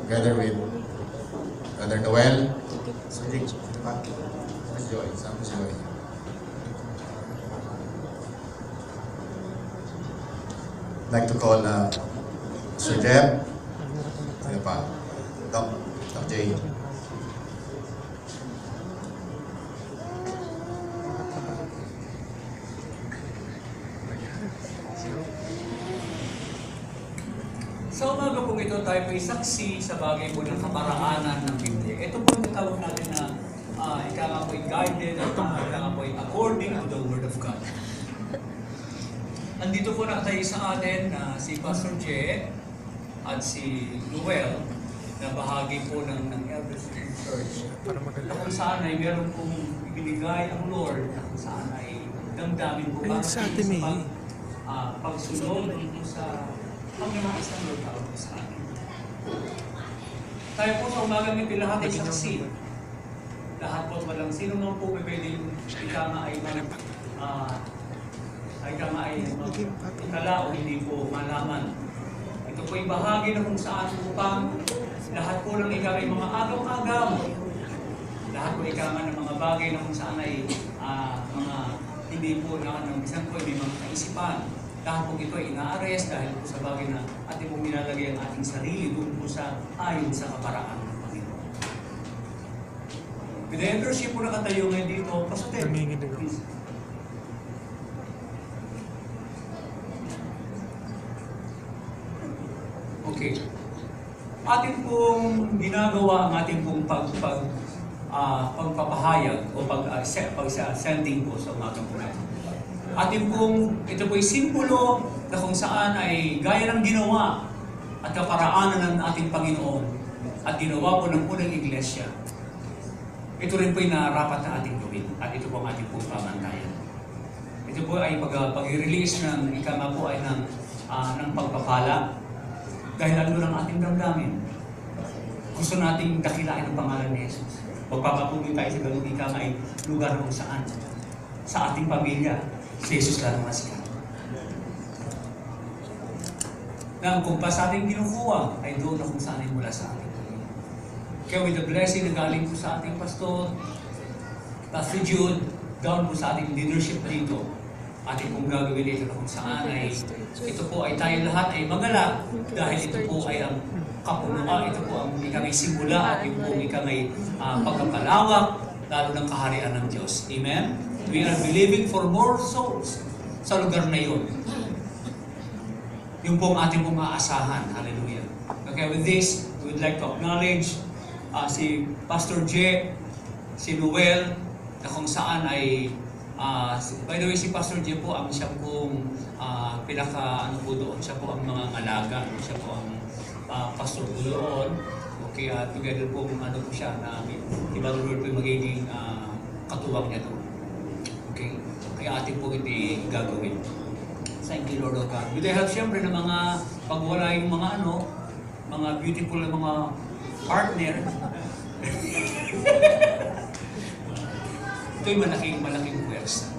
together with Brother Noel, Sir Rick, Miss Joy, Miss Joy. I'd like to call Sir Jeb, sino pa? Doc J. Sa umaga po ito, tayo po isaksi sa bagay po ng kaparaanan ng Biblia. Ito po yung tawag natin na ika nga po guided, ika nga po according to the Word of God. Nandito po nakatayo sa atin na si Pastor J at si Noel na bahagi po ng Elders Church. Na kung saan ay meron pong ibinigay ang Lord na kung saan ay damdamin po para sa pagsunod po sa pangyaman sa Lord tawag po sa atin. Tayo po sa umaga may lahat ay saksi. Lahat po walang sino man po pwedeng ika nga ay ikala o hindi po malaman. Ito po yung bahagi na kung saan upang lahat po ng ika ay mga agaw-agaw. Lahat po ika nga ng mga bagay na kung saan ay mga hindi po nakanabisan po may mga kaisipan. Lahat po ito ay ina-arrest dahil po sa bagay na ating pong nilalagay ang ating sarili doon po sa ayon sa kaparaan ng Panginoon. With the eldership po nakatayo ngayon dito, Pastor Ted, please. Okay. Atin pong ginagawa ang ating pong pagpapahayag o pag-sending po sa umagang po natin. Atin pong, ito po'y simbolo na kung saan ay gaya ng ginawa at kaparaanan ng ating Panginoon at ginawa po ng unang iglesia. Ito rin po'y narapat na ating gawin at ito po ang ating pong pamantayan. Ito po ay pag-release ng ika nga po ay ng pagpapala dahil ano ng ating damdamin. Gusto nating dakilain ang pangalan ni Jesus. Magpapatuloy tayo sa ganun ika nga ay lugar kung saan sa ating pamilya si Jesus lang ang sikat. Na kung pa sa ating kinukuha ay doon na kung saan ay mula sa ating pamilya. Kaya with the blessing na galing po sa ating pastor, Pastor Jude, down po sa ating leadership dito, ating pong gagawin dito na kung saan ay ito po ay tayo lahat ay magalak dahil ito po ay ang kapunuan, ito po ang ikangay simula at ito po ikangay pagkapalawak lalo ng kaharian ng Diyos. Amen? We are believing for more souls sa lugar na yun. Yung pong ating pong aasahan. Hallelujah. Okay, with this, we would like to acknowledge si Pastor J, si Noel, na kung saan ay by the way, si Pastor J po ang siya pong pinaka po doon. Siya po ang mga alaga. Siya po ang pastor po doon. Okay, together po po siya na iba Lord po yung magiging katuwang niya doon. Okay? Kaya atin po ito gagawin. Thank you, Lord of God. With the help siyempre ng mga pagwala yung mga mga beautiful na mga partner. Ito'y malaking puwersa.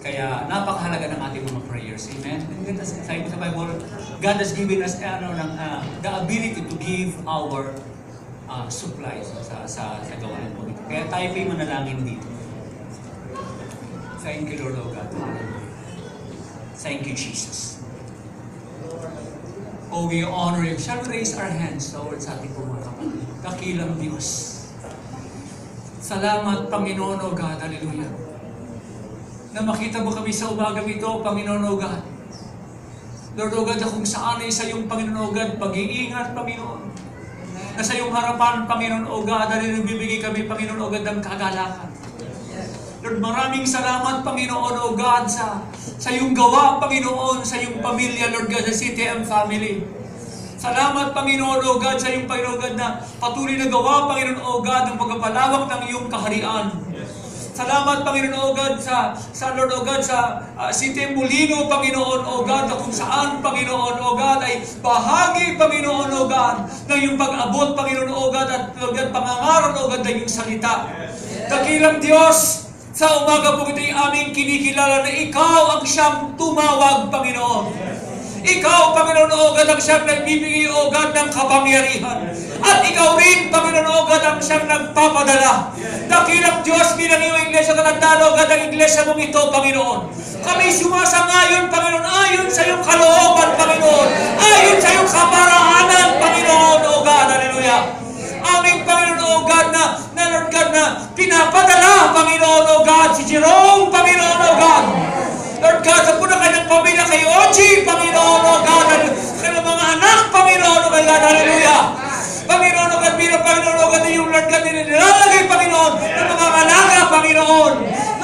Kaya napakahalaga ng ating mga prayers. Amen? And sabi sa Bible, God has given us the ability to give our supplies sa gawain po. Kaya tayo po'y manalangin dito. Thank you, Lord of God. Thank you, Jesus. Oh, we honor you. Shall we raise our hands towards ating po mga kapatid? Dakilang Diyos. Salamat, Panginoon o God. Hallelujah. Na makita mo kami sa umagang ito, Panginoon o God. Lord o God, kung saan ay sa iyong Panginoon o God, pag-iingat, Panginoon. Na sa iyong harapan, Panginoon o God, dahil nagbibigay kami, Panginoon o God, ng kagalakan. Lord, maraming salamat, Panginoon o God, sa iyong gawa, Panginoon, sa iyong pamilya, Lord God, sa CTM family. Salamat, Panginoon o God, sa iyong Panginoon o God, na patuloy na gawa, Panginoon o God, ng pagpapalawak ng iyong kaharian. Salamat, Panginoon o God, sa Lord o God, sa CTM Molino, Panginoon o God, na kung saan, Panginoon o God, ay bahagi, Panginoon o God, ng iyong pag-abot, Panginoon o God, at Lord God, pangangaral o God, ng iyong salita. Dakilang Diyos, sa umaga po ito'y aming kinikilala na ikaw ang siyang tumawag, Panginoon. Ikaw, Panginoon, O God, ang siyang nagbibigay, O God, ng kapangyarihan. At ikaw rin, Panginoon, O God, ang siyang nagpapadala. Dakilang Diyos, bilang iyong iglesia katandaan, O God, ang iglesia mong ito, Panginoon. Kami sumasangayon, Panginoon, ayon sa iyong kalooban, Panginoon. Ayon sa iyong kaparaanan, Panginoon, O God, hallelujah. Aming Panginoon, O God, na Lord God, na pinapadala, Panginoon, O God, si Jerome, Panginoon, O God. Lord God, sa punang kanyang pamilya kay Ochi, Panginoon, O God, kanyang mga anak, Panginoon, O God, hallelujah. Panginoon, O God, bilang Panginoon, O God, yung Lord God, nilalagay, Panginoon, ng mga alaga, Panginoon.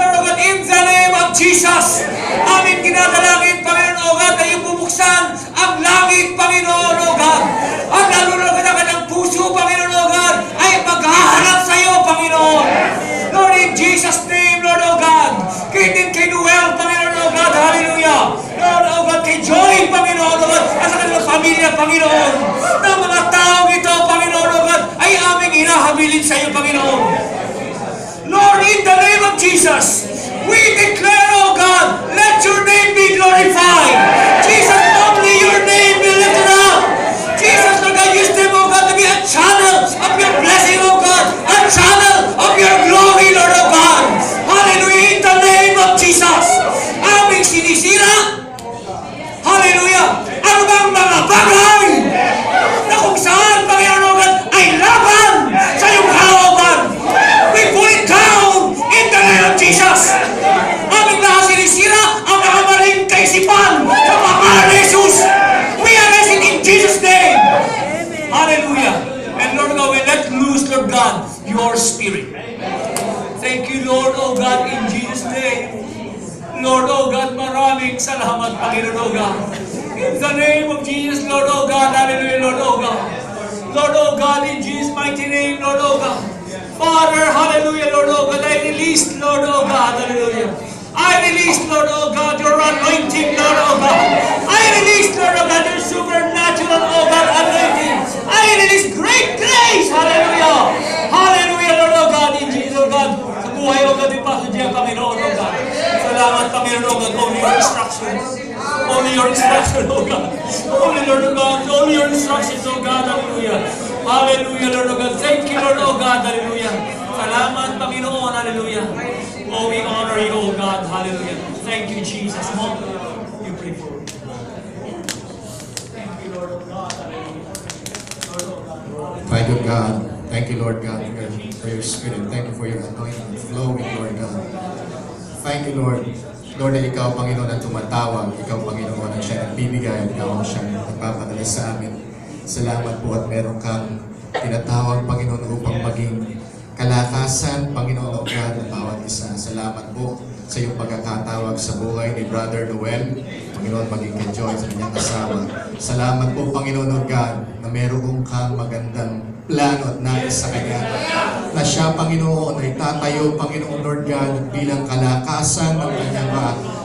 Lord, O God, in the name of Jesus, aming ginadalangin, Panginoon, O God, na yung bubuksan ang langit, Panginoon, O God. At lalo na ka na kanyang puso, Panginoon, O God, ay maghahanap sa iyo, Panginoon. Lord, in Jesus' name, Lord, O God, kay Noel, Panginoon, O God, hallelujah. Lord, O God, kay Joy, Panginoon, O God, at sa kanilang pamilya, Panginoon. Na mga taong ito, Panginoon, O God, ay aming hinahabilin sa iyo, Panginoon. Lord, in the name of Jesus, we declare, O God, let your name be glorified. Jesus, only your name be lifted up. Jesus, Lord God, use them, O God, to be a channel of your blessing, O God, a channel of your glory, Lord, O God. Hallelujah, in the name of Jesus. Aming sinisira, hallelujah, ano bang mga bagay na kung saan, Panginoon, O God, ay laban sa iyong kalooban. We put it down in the name of Jesus. Aming lahat sinisira ang mga maling kaisipan sa pangalan ni Jesus. We arrest it in Jesus' name. Hallelujah. And Lord God, we let loose, Lord God, your spirit. Thank you, Lord, O God, in Jesus' name. Lord, O God, maraming salamat, Panginoon, O God. In the name of Jesus, Lord, O God, hallelujah, Lord, O God. Lord, O God, in Jesus' mighty name, Lord, O God. Father, hallelujah, Lord, O God, I release, Lord, O God, hallelujah. I release, Lord, O God, your anointing, Lord, O God. I release, Lord, O God, your supernatural, O God, anointing. I release great grace, hallelujah. Hallelujah, Lord, O God, in Jesus, O God. Sa buhay, O God, ipasod niya, Panginoon, O God. Salamat, Panginoon, O God, only your instructions. Only your instructions, O God. Only, Lord, O God, only your instructions, O God, hallelujah. Hallelujah, Lord, O God. Thank you, Lord, O God, hallelujah. Salamat, Panginoon, hallelujah. Oh, we honor you, O God, hallelujah. Thank you, Jesus. Mom, you pray for me. Thank you, Lord, O God, hallelujah. Lord, O God, hallelujah. Thank you, God. Thank you, Lord God, for your spirit. Thank you for your anointing flowing, Lord God. Thank you, Lord. Lord, na ikaw, Panginoon, ang tumatawag. Ikaw, Panginoon, ang siya nagbibigay. Ikaw ang siya nagpapadala sa amin. Salamat po at meron kang tinatawag, Panginoon, upang maging kalakasan, Panginoon, O God, ng bawat isa. Salamat po sa iyong pagkakatawag sa buhay ni Brother Noel. Panginoon, maging kay Joy sa kanyang asawa. Salamat po, Panginoon, O God, na meron kang magandang plano at nais sa kanya. Na siya, Panginoon, ay tatayo, Panginoon, Lord God, bilang kalakasan ng kanyang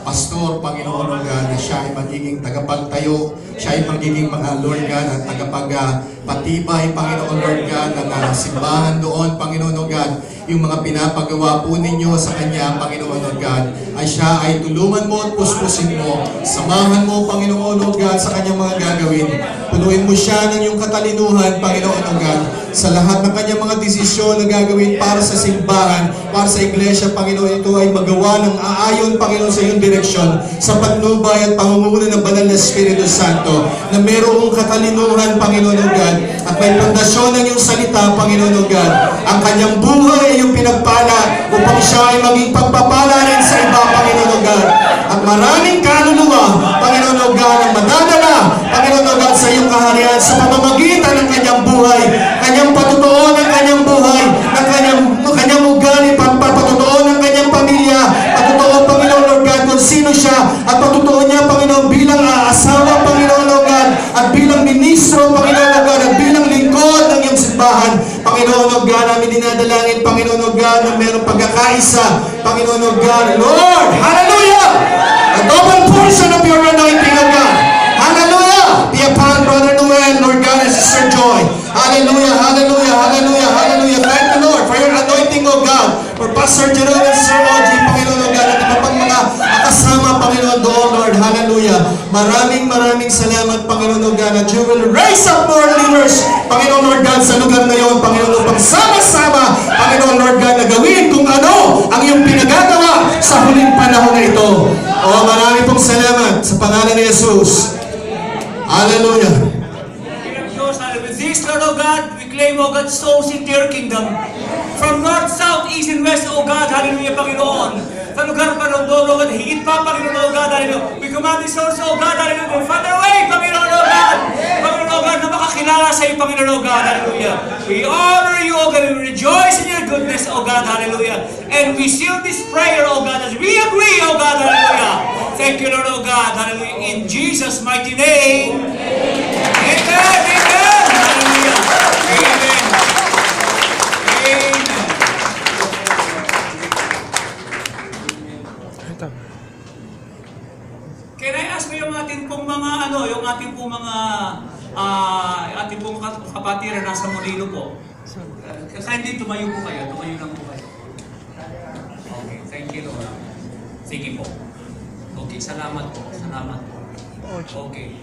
pastor, Panginoon, Lord God, na siya ay magiging tagapagtayo, siya ay magiging mga, Lord God, at tagapagpatibay, Panginoon, Lord God, ng simbahan doon, Panginoon, Lord God, yung mga pinapagawa po ninyo sa kanya, Panginoon, Lord God, ay siya ay tulungan mo at puspusin mo, samahan mo, Panginoon, Lord God, sa kanyang mga gagawin. Punuin mo siya ng iyong katalinuhan, Panginoon, Lord God, sa lahat ng kanyang mga desisyon na gagawin para sa simbahan, para sa iglesia, Panginoon, ito ay magawa ng aayon, Panginoon, sa iyong direksyon, sa patnubay at pangunguna ng Banal na Espiritu Santo, na mayroong katalinuhan, Panginoon, Lord God, at may pundasyon ng iyong salita, Panginoon, Lord God. Ang kanyang buhay ay iyong pinagpala upang siya ay maging pagpapala rin sa iba, Panginoon, Lord God. At maraming kaluluwa, Panginoon, Lord God, ang madadala, Panginoon, Lord God, sa iyong kaharian sa pamamagitan ng kanyang buhay, kanyang patutuon ng kanyang buhay, ng kanyang ugali, patutuon ng kanyang pamilya, patutuon, Panginoon, Lord God, kung sino siya, at patutuon niya, Panginoon, bilang asawa, Panginoon, Lord God, at bilang ministro, Panginoon, Lord God, at bilang lingkod ng iyong simbahan, Panginoon, Lord God, namin dinadalangin, Panginoon, Lord God, na mayroong pagkakaisa, Panginoon, Lord God, Lord, hallelujah! A double portion of your anointing, Lord God. Hallelujah! Be upon Brother Noel, Lord God, and Sister Joy. Hallelujah, hallelujah, hallelujah, hallelujah. Thank you, Lord, for your anointing, O God, for Pastor Jerome and Sir Oji, Panginoon, O God, at iba pang mga kasama, Panginoon, doon, Lord. Hallelujah. Maraming salamat. raise up more leaders, Panginoon Lord God, sa lugar na yon, Panginoon, upang sama-sama, Panginoon Lord God, na gawin kung ano ang iyong pinagagawa sa huling panahon na ito. O marami pong salamat sa pangalan ni Jesus. Hallelujah. With this, Lord, O God, we claim, O God, souls into your kingdom. From north, south, east, and west, O God, hallelujah, Panginoon. Sa lugar pa rin doon, O God, higit pa, Panginoon, O God, hallelujah. We command this souls, O God, hallelujah, Father away, Panginoon, O God. Panginoon, O God, na makakilala sa iyo, Panginoon, O God, hallelujah. We honor you, O God, we rejoice in your goodness, O God, hallelujah. And we seal this prayer, O God, as we agree, O God, hallelujah. Thank you, Lord, O God, hallelujah. In Jesus' mighty name. Amen, amen. Hallelujah. Amen. Amen. Can I ask mo yung ating pong mga yung ating pong mga ating pong kapatiran nasa Molino po. Kindly tumayo po kayo, tumayo lang po kayo. Okay, thank you Lord. Sige po. Okay, salamat po. Salamat po. Okay.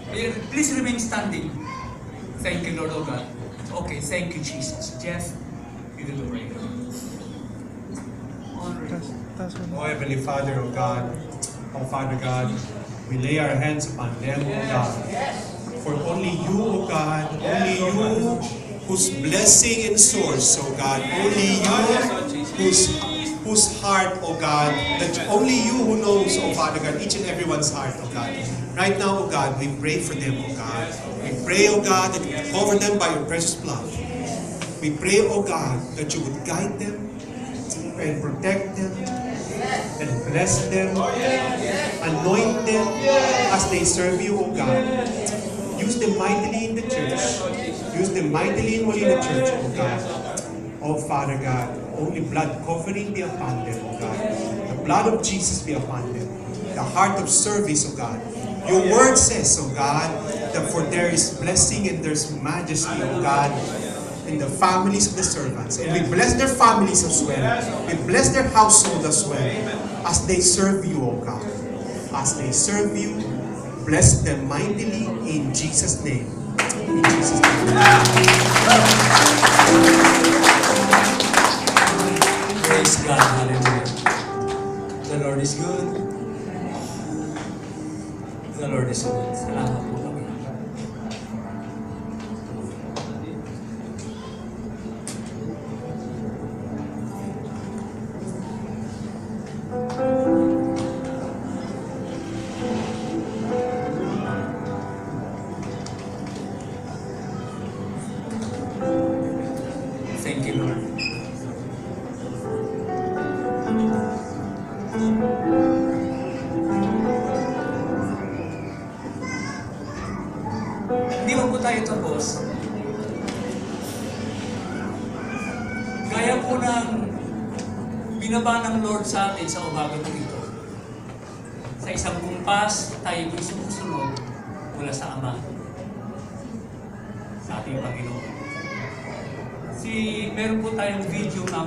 Please remain standing. Thank you, Lord, O God. Okay, thank you, Jesus. Jeff, you do the prayer. Oh Heavenly Father, O God, O Father God, we lay our hands upon them, O God. For only you, O God, only you whose blessing and source, O God, only you whose heart, O God, that only you who knows, O Father God, each and everyone's heart, O God. Right now, O God, we pray for them, O God. We pray, O God, that you would cover them by your precious blood. We pray, O God, that you would guide them and protect them and bless them, anoint them as they serve you, O God. Use them mightily in the church. Use them mightily in Molina Church, O God. O Father God, only blood covering be upon them, O God. The blood of Jesus be upon them. The heart of service, O God. Your word says, O God, that for there is blessing and there's majesty, O God, in the families of the servants. And we bless their families as well. We bless their household as well. As they serve you, O God. As they serve you, bless them mightily in Jesus' name. In Jesus' name. Praise God, hallelujah. The Lord is good. The Lord is good. Salamat po kami. Thank you, Lord. Hindi mo po tayo tapos. Gaya po ng binaba ng Lord sa atin sa umaga po ito. Sa isang kumpas, tayo po sumusunod mula sa Ama, sa ating Panginoon. Meron po tayong video na